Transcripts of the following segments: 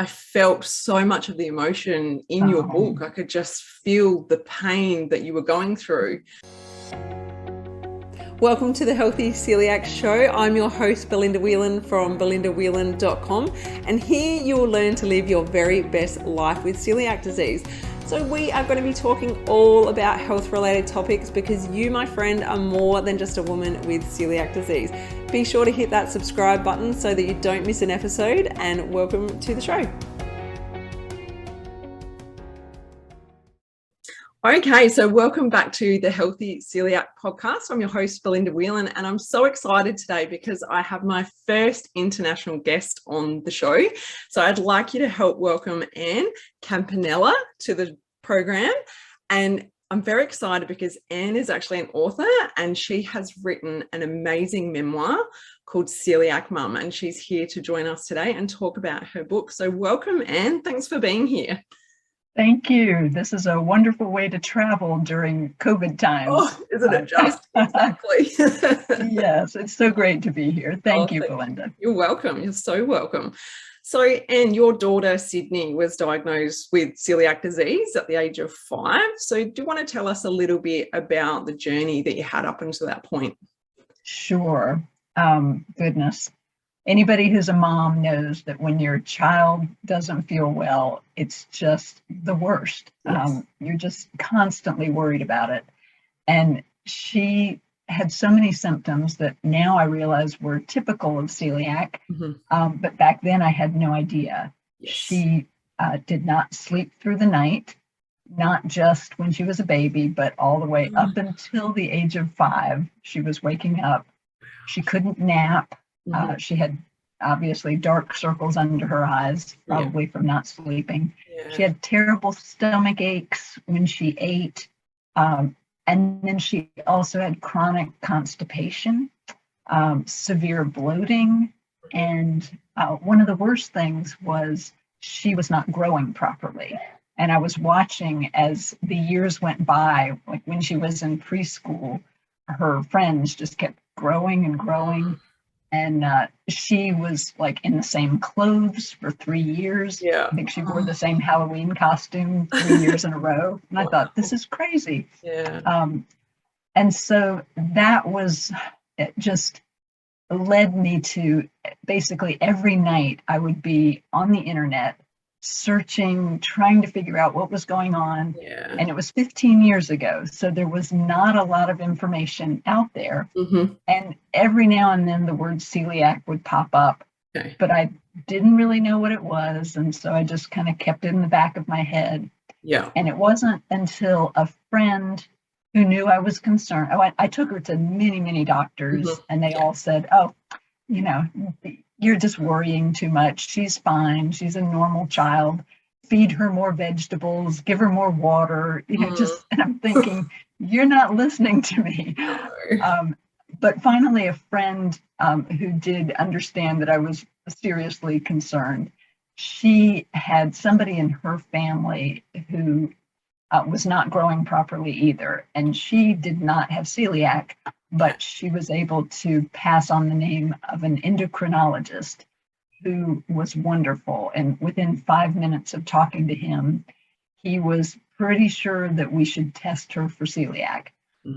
I felt so much of the emotion in your book. I could just feel the pain that you were going through. Welcome to the Healthy Celiac Show. I'm your host, Belinda Whelan from belindawhelan.com, and here you will learn to live your very best life with celiac disease. So we are going to be talking all about health-related topics because you, my friend, are more than just a woman with celiac disease. Be sure to hit that subscribe button so that you don't miss an episode, and welcome to the show. Okay, so welcome back to the Healthy Celiac Podcast. I'm your host, Belinda Whelan, and I'm so excited today because I have my first international guest on the show. So I'd like you to help welcome Ann Campanella to the program. And I'm very excited because Ann is actually an author and she has written an amazing memoir called Celiac Mum, and she's here to join us today and talk about her book. So welcome, Ann. Thanks for being here. Thank you. This is a wonderful way to travel during COVID times. Oh, isn't it just? Exactly. Yes, it's so great to be here. Thank you, Belinda. You're welcome. You're so welcome. So, Ann, your daughter, Sydney, was diagnosed with celiac disease at the age of 5. So do you want to tell us a little bit about the journey that you had up until that point? Sure. Goodness. Anybody who's a mom knows that when your child doesn't feel well, it's just the worst. Yes. You're just constantly worried about it. And she had so many symptoms that now I realize were typical of celiac. Mm-hmm. But back then I had no idea. Yes. She did not sleep through the night, not just when she was a baby, but all the way up until the age of 5. She was waking up. She couldn't nap. She had obviously dark circles under her eyes, probably from not sleeping. Yeah. She had terrible stomach aches when she ate. And then she also had chronic constipation, severe bloating. And one of the worst things was she was not growing properly. And I was watching as the years went by, like when she was in preschool, her friends just kept growing and growing. And she was like in the same clothes for 3 years. Yeah. I think she wore the same Halloween costume 3 years in a row. And I thought, this is crazy. Yeah. And so that was, it just led me to basically every night I would be on the internet searching, trying to figure out what was going on. Yeah. And it was 15 years ago, so there was not a lot of information out there. Mm-hmm. And every now and then the word celiac would pop up, but I didn't really know what it was. And so I just kind of kept it in the back of my head. Yeah. And it wasn't until a friend who knew I was concerned, I took her to many, many doctors, and they all said, oh, you know, you're just worrying too much. She's fine. She's a normal child. Feed her more vegetables, give her more water, you know, just, and I'm thinking, you're not listening to me. But finally, a friend who did understand that I was seriously concerned, she had somebody in her family who was not growing properly either. And she did not have celiac, but she was able to pass on the name of an endocrinologist who was wonderful. And within 5 minutes of talking to him, he was pretty sure that we should test her for celiac.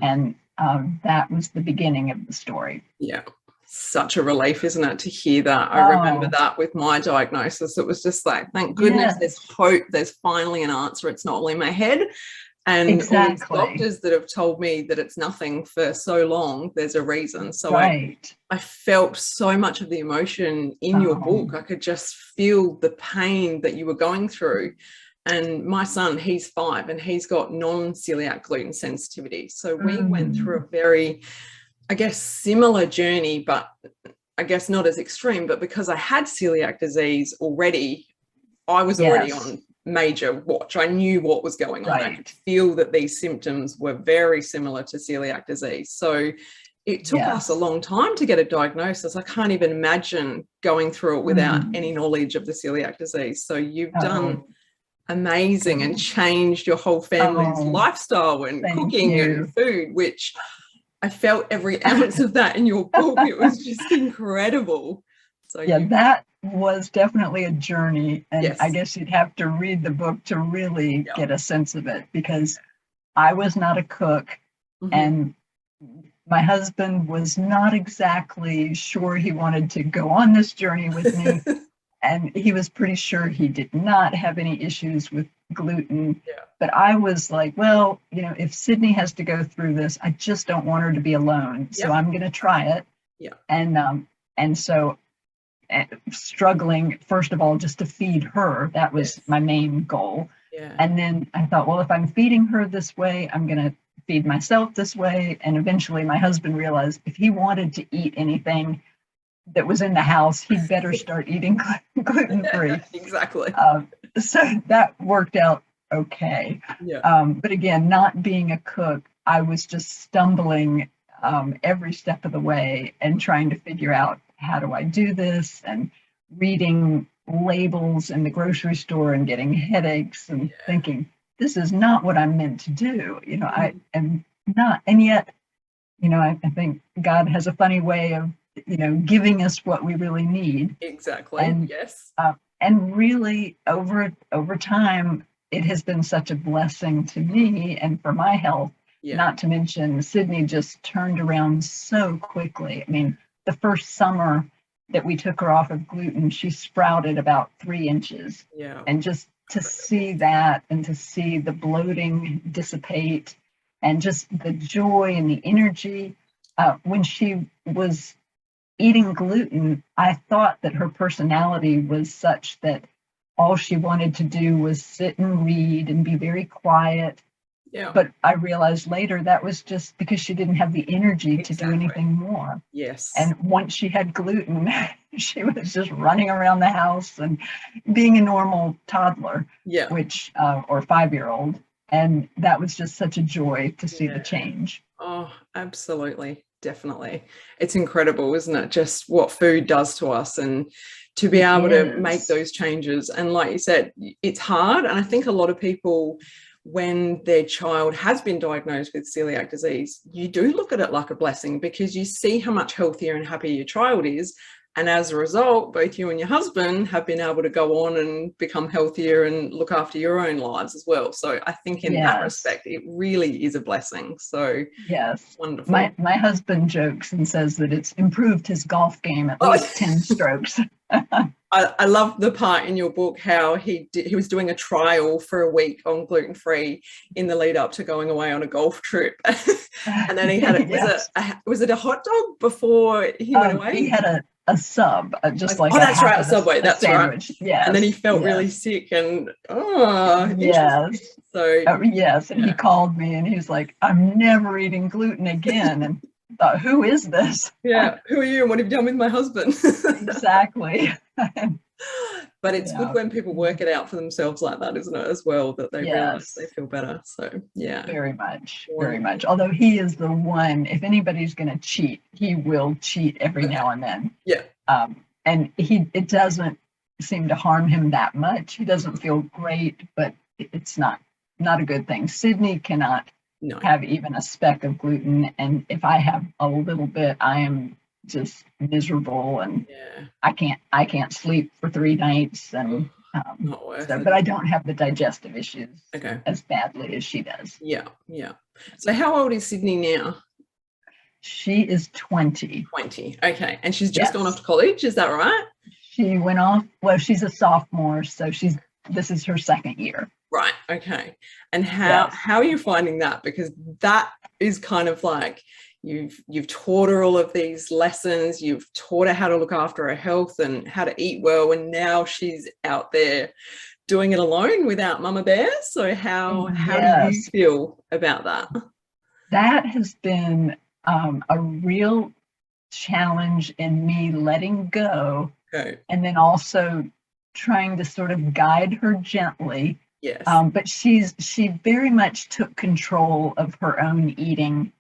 And that was the beginning of the story. Yeah. Such a relief, isn't it, to hear that? I remember that with my diagnosis. It was just like, thank goodness there's hope. There's finally an answer. It's not all in my head. And all these doctors that have told me that it's nothing for so long, there's a reason. So I felt so much of the emotion in your book. I could just feel the pain that you were going through. And my son, he's 5 and he's got non-celiac gluten sensitivity. So we went through a very, I guess, similar journey, but I guess not as extreme. But because I had celiac disease already, I was already on major watch. I knew what was going on. I could feel that these symptoms were very similar to celiac disease. So it took us a long time to get a diagnosis. I can't even imagine going through it without any knowledge of the celiac disease. So you've done amazing and changed your whole family's lifestyle and cooking and food, which I felt every ounce of that in your book. It was just incredible. So was definitely a journey. And Yes. I guess you'd have to read the book to really Yeah. get a sense of it, because I was not a cook. Mm-hmm. And my husband was not exactly sure he wanted to go on this journey with me. And he was pretty sure he did not have any issues with gluten. Yeah. But I was like, well, you know, if Sydney has to go through this, I just don't want her to be alone. So Yep. I'm going to try it. Yeah. And so struggling, first of all, just to feed her. That was Yes. my main goal. Yeah. And then I thought, well, if I'm feeding her this way, I'm going to feed myself this way. And eventually my husband realized if he wanted to eat anything that was in the house, he'd better start eating gluten-free. Exactly. So that worked out okay. Yeah. But again, not being a cook, I was just stumbling every step of the way and trying to figure out, how do I do this? And reading labels in the grocery store and getting headaches and thinking, this is not what I'm meant to do. You know, I am not. And yet, you know, I think God has a funny way of, you know, giving us what we really need. Exactly. And, yes. And really over time, it has been such a blessing to me and for my health. Yeah. Not to mention, Sydney just turned around so quickly. I mean, the first summer that we took her off of gluten, she sprouted about 3 inches. Yeah. And just to see that and to see the bloating dissipate and just the joy and the energy. When she was eating gluten, I thought that her personality was such that all she wanted to do was sit and read and be very quiet. Yeah. But I realized later that was just because she didn't have the energy to do anything more. Yes. And once she had gluten, she was just running around the house and being a normal toddler, which or 5-year-old. And that was just such a joy to see the change. Oh, absolutely. Definitely. It's incredible, isn't it? Just what food does to us, and to be able to make those changes. And like you said, it's hard. And I think a lot of people, when their child has been diagnosed with celiac disease, you do look at it like a blessing, because you see how much healthier and happier your child is. And as a result, both you and your husband have been able to go on and become healthier and look after your own lives as well. So I think in that respect, it really is a blessing. So wonderful. My husband jokes and says that it's improved his golf game at least 10 strokes. I love the part in your book how he was doing a trial for a week on gluten-free in the lead up to going away on a golf trip. And then he had was it a hot dog before he went away? He had a sub, just like that's right, a Subway, that's sandwich. right. Yes. And then he felt really sick and so and he called me and he was like, I'm never eating gluten again. And I thought, who is this? Who are you and what have you done with my husband? Exactly. But it's good when people work it out for themselves like that, isn't it, as well, that they realize they feel better. So very much. Although he is the one, if anybody's going to cheat, he will cheat every now and then. And it doesn't seem to harm him that much. He doesn't feel great, but it's not a good thing. Sydney cannot have even a speck of gluten, and if I have a little bit, I am just miserable, and I can't sleep for 3 nights, and but I don't have the digestive issues as badly as she does. So how old is Sydney now? She is 20. Okay. And she's just gone off to college, is that right? She went off, well, she's a sophomore, so this is her 2nd year. Right. Okay. And how are you finding that? Because that is kind of like you've taught her all of these lessons, you've taught her how to look after her health and how to eat well, and now she's out there doing it alone without Mama Bear. So how do you feel about that? That has been a real challenge in me letting go, and then also trying to sort of guide her gently. But she very much took control of her own eating,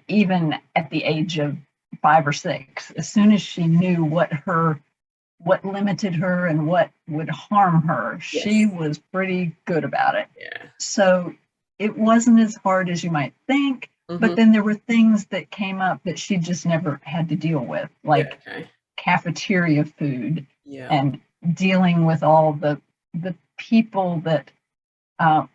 even at the age of 5 or 6. As soon as she knew what limited her and what would harm her, she was pretty good about it. So it wasn't as hard as you might think, but then there were things that came up that she just never had to deal with, like cafeteria food Yeah. and dealing with all the people that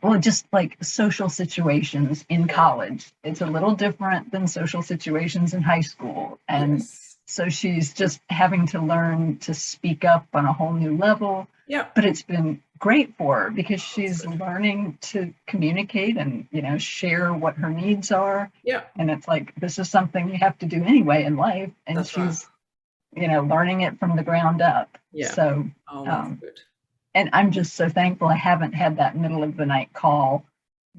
well, just like social situations in college. It's a little different than social situations in high school. And Yes. so she's just having to learn to speak up on a whole new level. Yeah. But it's been great for her because she's learning to communicate and, you know, share what her needs are. Yeah. And it's like, this is something you have to do anyway in life. And That's she's, right. you know, learning it from the ground up. Yeah. So, Oh, that's good. and I'm just so thankful I haven't had that middle of the night call,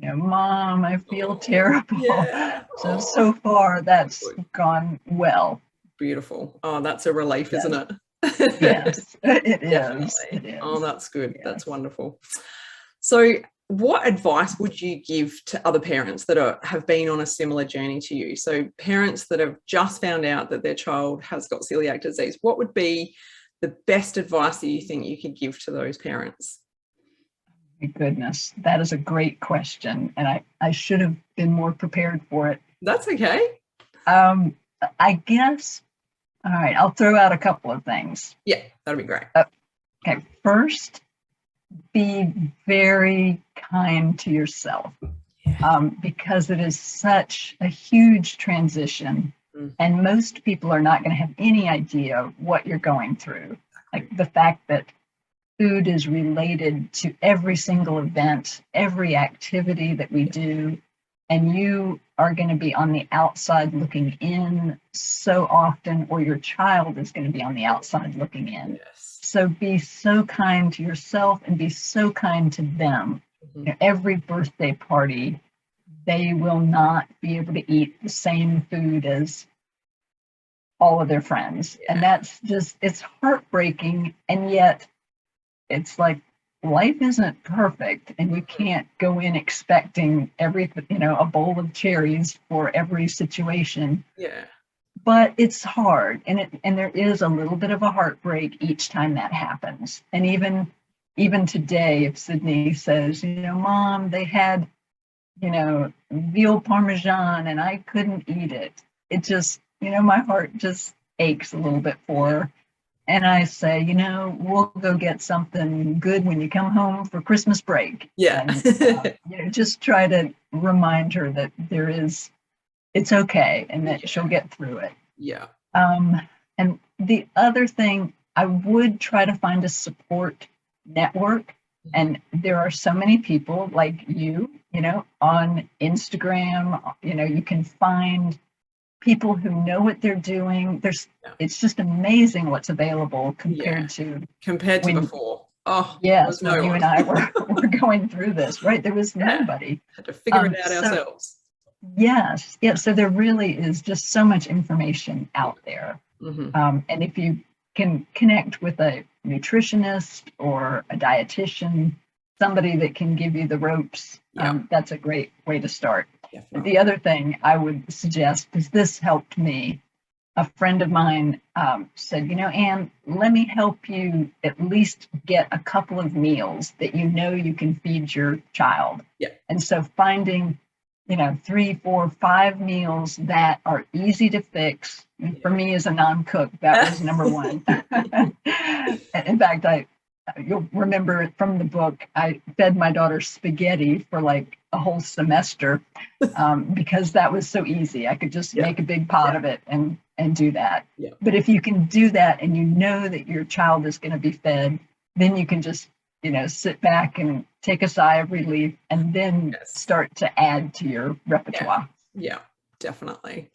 you know, Mom, I feel terrible. Yeah. So far that's gone well. Beautiful. Oh, that's a relief, Yes. Isn't it? Yes, it Definitely. is. It is. Oh, that's good. Yes. That's wonderful. So what advice would you give to other parents that have been on a similar journey to you? So parents that have just found out that their child has got celiac disease, what would be the best advice that you think you could give to those parents? My goodness, that is a great question. And I should have been more prepared for it. That's okay. I guess, all right, I'll throw out a couple of things. Yeah, that'd be great. Okay, first, be very kind to yourself. Because it is such a huge transition, and most people are not going to have any idea what you're going through. Like the fact that food is related to every single event, every activity that we do, and you are going to be on the outside looking in so often, or your child is going to be on the outside looking in. Yes. So be so kind to yourself and be so kind to them. You know, every birthday party, they will not be able to eat the same food as all of their friends. And that's just, it's heartbreaking. And yet it's like, life isn't perfect and you can't go in expecting everything, you know, a bowl of cherries for every situation. Yeah. But it's hard. And there is a little bit of a heartbreak each time that happens. And even today, if Sydney says, you know, Mom, they had, you know, veal parmesan and I couldn't eat it. It just, you know, my heart just aches a little bit for her. And I say, you know, we'll go get something good when you come home for Christmas break. Yeah. And, you know, just try to remind her that it's okay and that she'll get through it. Yeah. And the other thing, I would try to find a support network. And there are so many people like you know, on Instagram, you know, you can find people who know what they're doing. It's just amazing what's available compared to before. Oh, yes, when you and I were going through this, right? There was nobody. Had to figure it out ourselves. Yes. So there really is just so much information out there. And if you can connect with a nutritionist or a dietitian, somebody that can give you the ropes, that's a great way to start. Definitely. The other thing I would suggest, because this helped me, a friend of mine said, you know, Ann, let me help you at least get a couple of meals that you know you can feed your child. Yeah. And so finding, you know, 3, 4, 5 meals that are easy to fix. For me as a non-cook, that was number one. In fact, you'll remember from the book, I fed my daughter spaghetti for like a whole semester because that was so easy. I could just make a big pot of it and do that. Yeah. But if you can do that and you know that your child is going to be fed, then you can just, you know, sit back and take a sigh of relief and then start to add to your repertoire. Yeah. Definitely.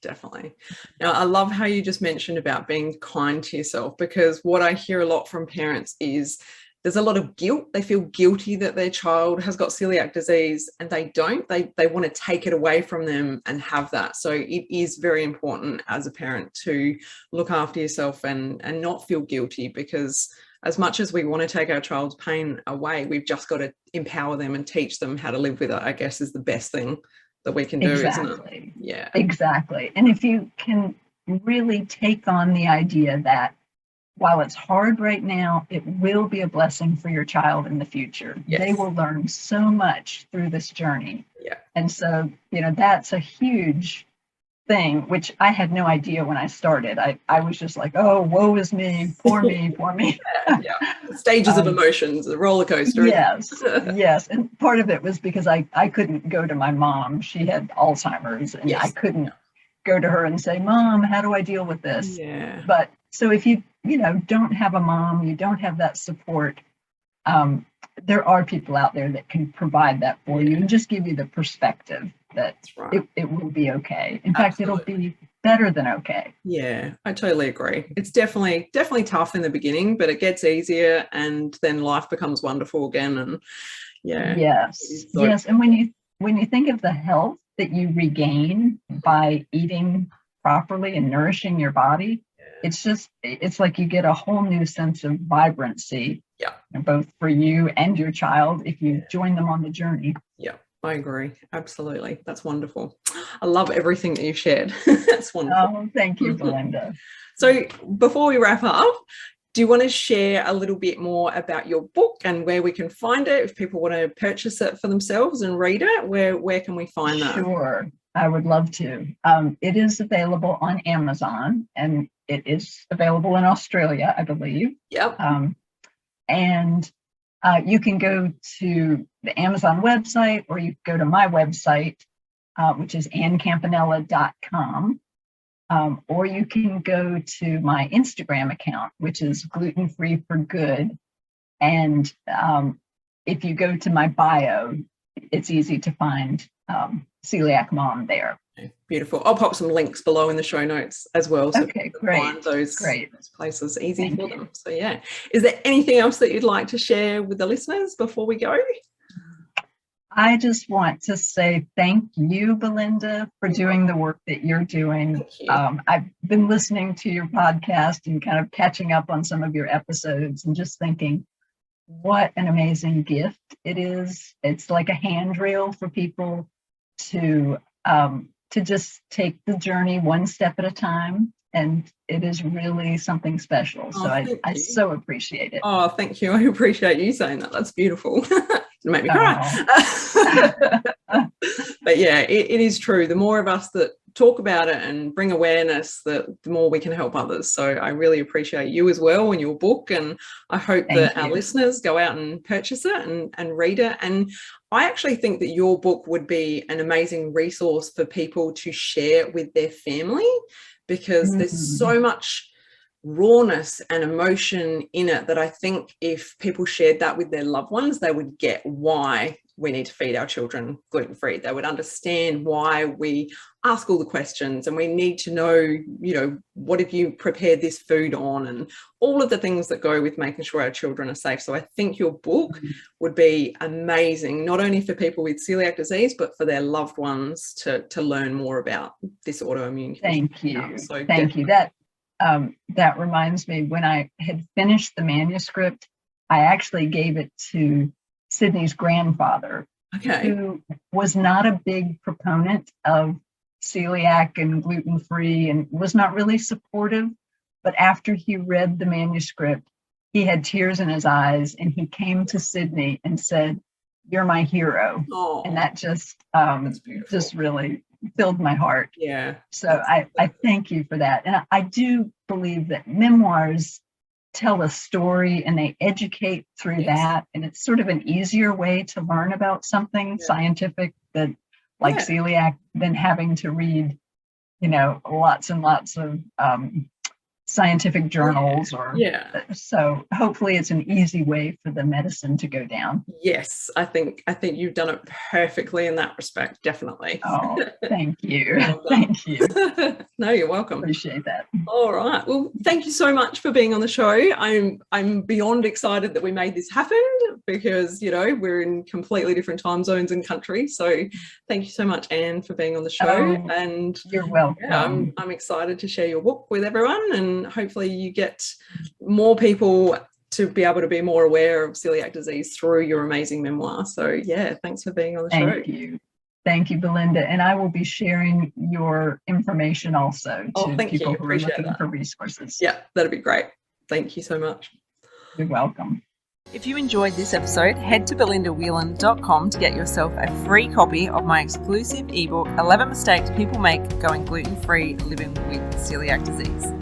Now, I love how you just mentioned about being kind to yourself, because what I hear a lot from parents is there's a lot of guilt. They feel guilty that their child has got celiac disease and they don't. They want to take it away from them and have that. So it is very important as a parent to look after yourself and not feel guilty, because as much as we want to take our child's pain away, we've just got to empower them and teach them how to live with it, I guess, is the best thing that we can do, isn't it? Yeah. Exactly. And if you can really take on the idea that while it's hard right now, it will be a blessing for your child in the future. Yes. They will learn so much through this journey. Yeah. And so, you know, that's a huge thing, which I had no idea when I started. I was just like, oh, woe is me, poor me, poor me. Yeah. Stages of emotions, a roller coaster. Yes, yes. And part of it was because I couldn't go to my mom. She had Alzheimer's, and I couldn't go to her and say, Mom, how do I deal with this? Yeah. But so if you don't have a mom, you don't have that support, there are people out there that can provide that for you and just give you the perspective that it will be okay. In fact, it'll be better than okay. Yeah, I totally agree. It's definitely tough in the beginning, but it gets easier, and then life becomes wonderful again. And yes. And when you think of the health that you regain by eating properly and nourishing your body, it's like you get a whole new sense of vibrancy, both for you and your child if you join them on the journey. Yeah, I agree. Absolutely. That's wonderful. I love everything that you've shared. That's wonderful. Oh, thank you, Belinda. So before we wrap up, do you want to share a little bit more about your book and where we can find it? If people want to purchase it for themselves and read it, where can we find that? Sure, I would love to. It is available on Amazon, and it is available in Australia, I believe. Yep. And you can go to the Amazon website, or you can go to my website, which is anncampanella.com. Or you can go to my Instagram account, which is gluten-free for good. And if you go to my bio, it's easy to find Celiac Mom there. Okay, beautiful. I'll pop some links below in the show notes as well. So okay, great. Find those places easy for them. So yeah. Is there anything else that you'd like to share with the listeners before we go? I just want to say thank you, Belinda, for doing the work that you're doing. I've been listening to your podcast and kind of catching up on some of your episodes and just thinking, what an amazing gift it is. It's like a handrail for people to just take the journey one step at a time. And it is really something special. So I so appreciate it. Oh, thank you. I appreciate you saying that. That's beautiful. It made me cry. But yeah, it is true. The more of us that talk about it and bring awareness, the more we can help others. So I really appreciate you as well and your book. And I hope that our listeners go out and purchase it and read it. And I actually think that your book would be an amazing resource for people to share with their family, because there's so much rawness and emotion in it that I think if people shared that with their loved ones, they would get why we need to feed our children gluten-free. They would understand why we ask all the questions, and we need to know, what have you prepared this food on, and all of the things that go with making sure our children are safe. So I think your book would be amazing, not only for people with celiac disease, but for their loved ones to learn more about this autoimmune condition. Thank you. Thank you. That reminds me, when I had finished the manuscript, I actually gave it to Sydney's grandfather, who was not a big proponent of celiac and gluten-free and was not really supportive. But after he read the manuscript, he had tears in his eyes, and he came to Sydney and said, "You're my hero." Oh, and that just really filled my heart. Yeah. So I thank you for that. And I do believe that memoirs tell a story and they educate through that. And it's sort of an easier way to learn about something scientific that like celiac than having to read, lots and lots of scientific journals so hopefully it's an easy way for the medicine to go down. Yes, I think you've done it perfectly in that respect, definitely. Oh, thank you. Thank you. No, you're welcome. Appreciate that. All right. Well, thank you so much for being on the show. I'm beyond excited that we made this happen, because we're in completely different time zones and countries. So thank you so much, Anne, for being on the show. And you're welcome. I'm excited to share your book with everyone, and hopefully you get more people to be able to be more aware of celiac disease through your amazing memoir. So yeah, thanks for being on the show. Thank you, Belinda. And I will be sharing your information also to people who are looking for resources. Yeah, that'd be great. Thank you so much. You're welcome. If you enjoyed this episode, head to belindawhelan.com to get yourself a free copy of my exclusive ebook, 11 Mistakes People Make Going Gluten-Free Living with Celiac Disease.